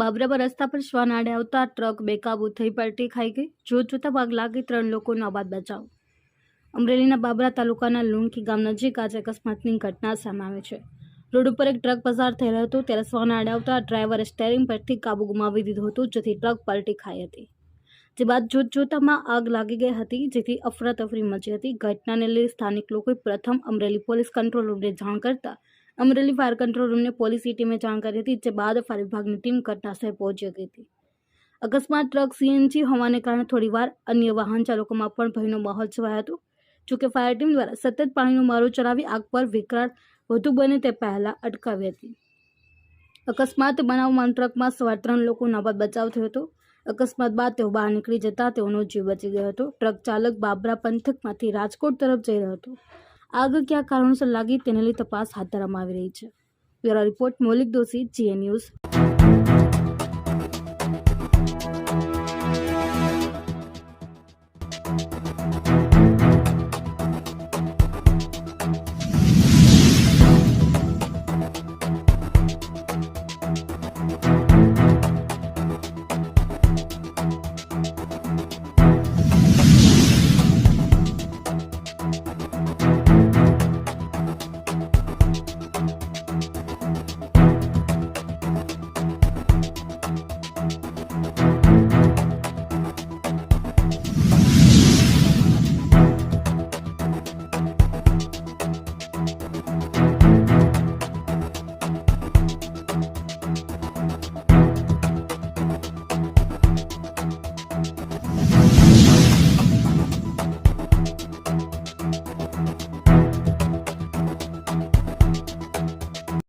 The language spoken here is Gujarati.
બાબરા રસ્તા પર શ્વાન આડે આવતા ટ્રક બેકાબૂ થઈ પલટી ખાઈ ગઈ. જોતા ભાગ લાગી 3 લોકોનો આબાદ બચાવ. અમરેલીના બાબરા તાલુકાના લુણકી ગામ નજીક આજે અકસ્માતની ઘટના સામે આવી છે. રોડ ઉપર એક ટ્રક પસાર થઈ રહ્યો હતો ત્યારે શ્વાન આડે આવતા ડ્રાઈવરે સ્ટેરિંગ પરથી કાબુ ગુમાવી દીધો હતો, જેથી ટ્રક પલટી ખાઈ હતી. જે બાદ જોતામાં આગ લાગી ગઈ હતી, જેથી અફરાતફરી મચી હતી. ઘટનાને લઈ સ્થાનિક લોકોએ પ્રથમ અમરેલી પોલીસ કંટ્રોલ રૂમને જાણ કરતા અમરેલી ફાયર કંટ્રોલ રૂમને પોલીસની ટીમે જાણ કરી હતી. જે બાદ ફાયર વિભાગની ટીમ ઘટનાસ્થળે પહોંચી ગઈ હતી. અકસ્માત ટ્રક સીએનજી હોવાને કારણે થોડીવાર અન્ય વાહન ચાલકોમાં પણ ભયનો માહોલ છવાયો હતો. જોકે ફાયર ટીમ દ્વારા સતત પાણીનો મારો ચલાવી આગ પર વિકરાળ વધુ બને તે પહેલા અટકાવી હતી. અકસ્માત બનાવમાં ટ્રકમાં સવાર 3 લોકોનો આબાદ બચાવ થયો હતો. અકસ્માત બાદ તેઓ બહાર નીકળી જતા તેઓનો જીવ બચી ગયો હતો. ટ્રક ચાલક બાબરા પંથકમાંથી રાજકોટ તરફ જઈ રહ્યો હતો. આગ કયા કારણોસર લાગી તેને લઈ તપાસ હાથ ધરવામાં આવી રહી છે. બ્યુરો રિપોર્ટ મૌલિક દોશી, GA ન્યૂઝ.